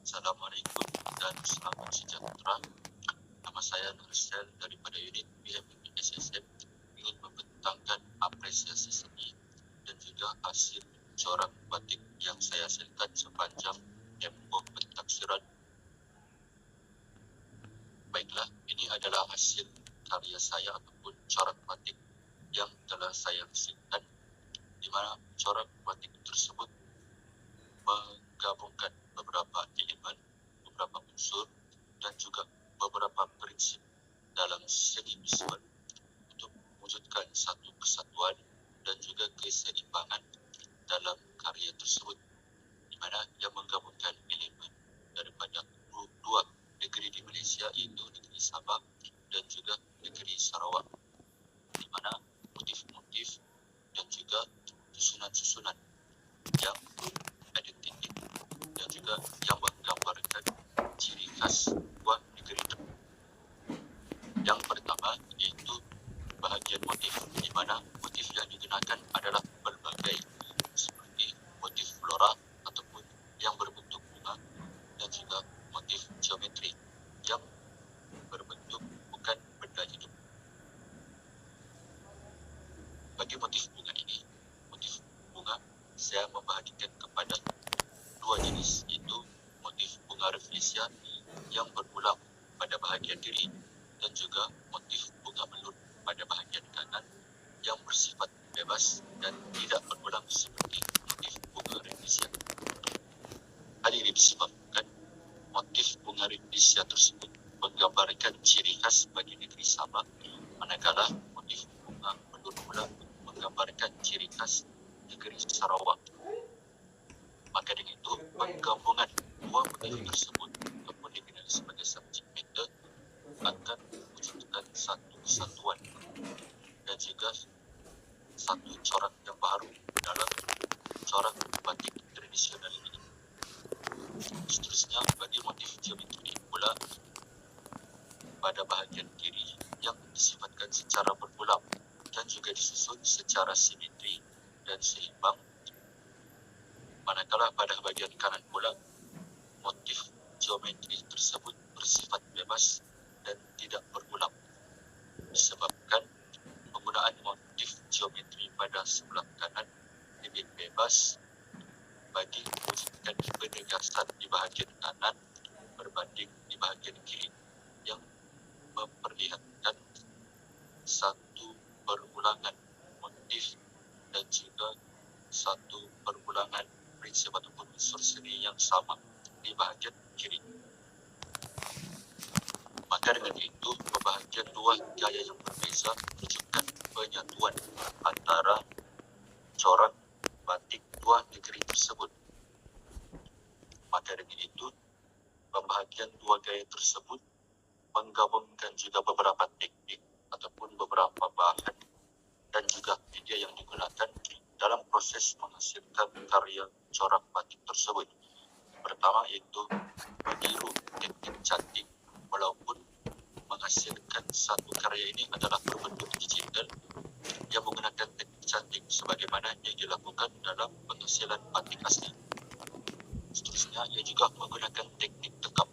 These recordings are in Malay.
Assalamualaikum dan selamat sejahtera. Nama saya Nursel daripada unit BMPP SSM ingin membentangkan apresiasi seni dan juga hasil corak batik yang saya hasilkan sepanjang tempoh pentaksiran. Baiklah, ini adalah hasil karya saya ataupun corak batik yang telah saya hasilkan, di mana corak batik tersebut menggabungkan beberapa elemen, beberapa unsur, dan juga beberapa prinsip dalam seni visual untuk mewujudkan satu kesatuan dan juga keseimbangan dalam karya tersebut, di mana yang menggabungkan elemen daripada dua negeri di Malaysia, iaitu negeri Sabah dan juga negeri Sarawak, di mana motif-motif dan juga susunan-susunan yang identik dan juga yang menggambarkan ciri khas dua negeri. Yang pertama yaitu bahagian motif, di mana motif yang digunakan adalah berbagai, seperti motif flora ataupun yang berbentuk bunga, dan juga motif geometri yang berbentuk bukan benda hidup. Bagi motif bunga ini, motif bunga saya membahagikan kepada dua jenis, yaitu motif bunga rafflesia yang berulang pada bahagian kiri dan juga motif bunga melur pada bahagian kanan yang bersifat bebas dan tidak berulang seperti motif bunga rafflesia. Hal ini disebabkan motif bunga rafflesia tersebut menggambarkan ciri khas bagi negeri Sabah, manakala motif bunga melur pula menggambarkan ciri khas negeri Sarawak. Maka dengan itu, penggabungan dua motif tersebut ataupun dikenal sebagai subject matter akan mewujudkan satu kesatuan dan juga satu corak yang baru dalam corak batik tradisional ini. Seterusnya, bagi motif geometri pula pada bahagian kiri yang disifatkan secara berulang dan juga disusun secara simetri dan seimbang, manakala pada bahagian kanan pula motif geometri tersebut bersifat bebas dan tidak berulang, disebabkan penggunaan motif geometri pada sebelah kanan lebih bebas bagi mewujudkan penegasan di bahagian kanan berbanding di bahagian kiri, yang memperlihatkan satu perulangan motif dan juga satu perulangan prinsip ataupun unsur seni yang sama di bahagian kiri. Maka dengan itu, pembahagian dua gaya yang berbeza menunjukkan penyatuan antara corak batik dua negeri tersebut. Maka dengan itu, pembahagian dua gaya tersebut menggabungkan juga beberapa teknik ataupun beberapa bahan dan juga media yang digunakan dalam proses menghasilkan karya corak batik tersebut. Pertama yaitu meniru teknik cantik, walaupun menghasilkan satu karya ini adalah berbentuk digital yang menggunakan teknik cantik sebagaimana yang dilakukan dalam penghasilan batik asli. Seterusnya, ia juga menggunakan teknik tekap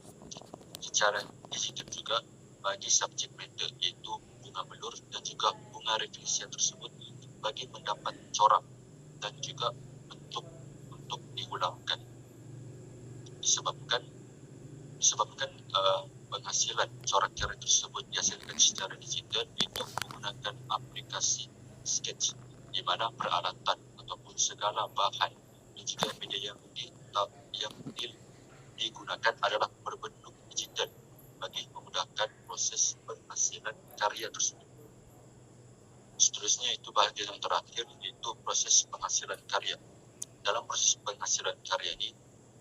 secara digital juga bagi subject matter, yaitu bunga melur dan juga bunga rafflesia tersebut, bagi mendapat corak dan juga bentuk untuk diulangkan. Disebabkan penghasilan corak-corak tersebut dihasilkan secara digital itu menggunakan aplikasi sketch, di mana peralatan ataupun segala bahan dan juga media yang digunakan adalah berbentuk digital bagi memudahkan proses penghasilan karya tersebut. Seterusnya itu bahagian yang terakhir, yaitu proses penghasilan karya. Dalam proses penghasilan karya ini,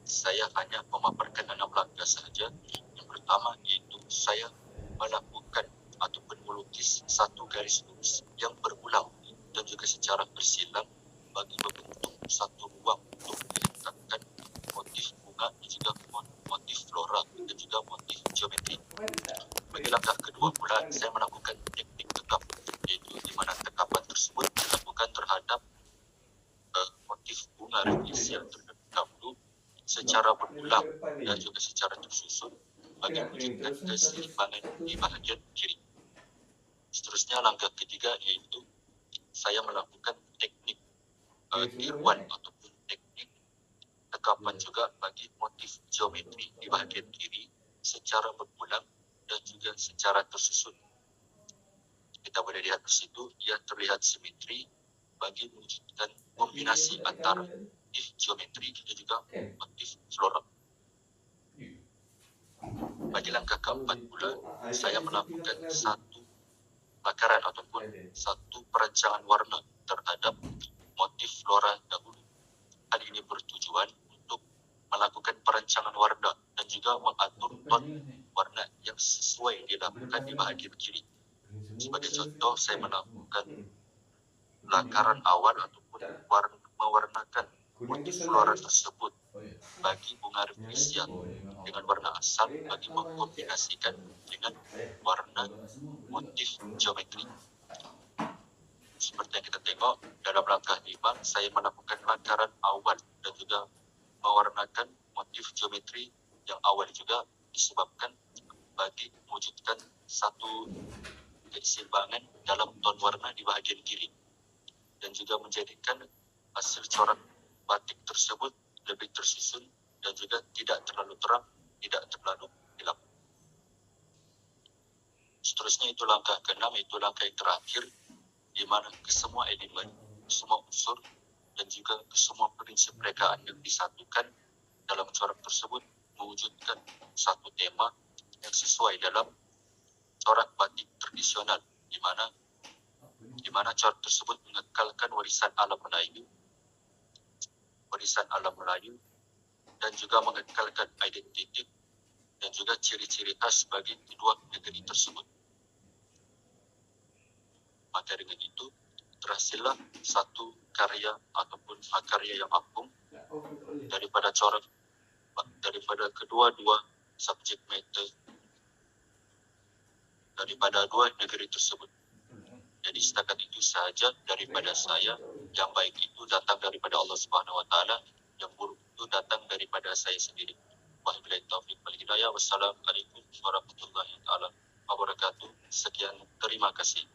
saya hanya memaparkan 6 langkah sahaja. Yang pertama yaitu saya melakukan ataupun melukis satu garis lurus yang berulang dan juga secara bersilang bagi membentuk satu ruang untuk diletakkan motif bunga dan juga motif flora dan juga motif geometri. Bagi langkah kedua pula, saya melakukan teknik tekap, yaitu di mana tekapan tersebut dilakukan terhadap motif bunga rafflesia terlebih dahulu secara berulang dan juga secara tersusun bagi mewujudkan keseimbangan di bahagian kiri. Seterusnya langkah ketiga yaitu saya melakukan teknik tiruan ataupun teknik tekapan juga bagi motif geometri di bahagian kiri secara berulang dan juga secara tersusun. Kita boleh lihat di situ, ia terlihat simetri bagi mewujudkan kombinasi antara motif geometri dan juga motif floral. Bagi langkah keempat pula, saya melakukan satu bakaran ataupun satu perancangan warna terhadap motif flora dahulu. Hal ini bertujuan untuk melakukan perancangan warna dan juga mengatur ton warna yang sesuai dilakukan di bahagian kiri. Sebagai contoh, saya melakukan lakaran awal ataupun mewarnakan motif flora tersebut bagi bunga rafflesia dengan warna asal bagi mengkombinasikan dengan warna motif geometri. Seperti yang kita tengok dalam langkah 5, saya melakukan lakaran awal dan juga mewarnakan motif geometri yang awal juga disebabkan bagi mewujudkan satu keseimbangan dalam ton warna di bahagian kiri dan juga menjadikan hasil corak batik tersebut lebih tersusun dan juga tidak terlalu terang, tidak terlalu gelap. Seterusnya itu langkah ke-6, itu langkah yang terakhir, di mana kesemua elemen, semua unsur dan juga kesemua prinsip rekaan yang disatukan dalam corak tersebut mewujudkan satu tema yang sesuai dalam corak batik tradisional, di mana corak tersebut mengekalkan warisan alam Melayu dan juga mengekalkan identiti dan juga ciri-ciri khas bagi kedua negeri tersebut. Maka dengan itu terhasillah satu karya ataupun karya yang agung daripada kedua-dua subjek matter daripada dua negeri tersebut. Jadi setakat itu sahaja daripada saya. Yang baik itu datang daripada Allah Subhanahu Wa Taala, yang buruk itu datang daripada saya sendiri. Wabillahi taufiq wal hidayah. Wassalamualaikum warahmatullahi wabarakatuh. Sekian, terima kasih.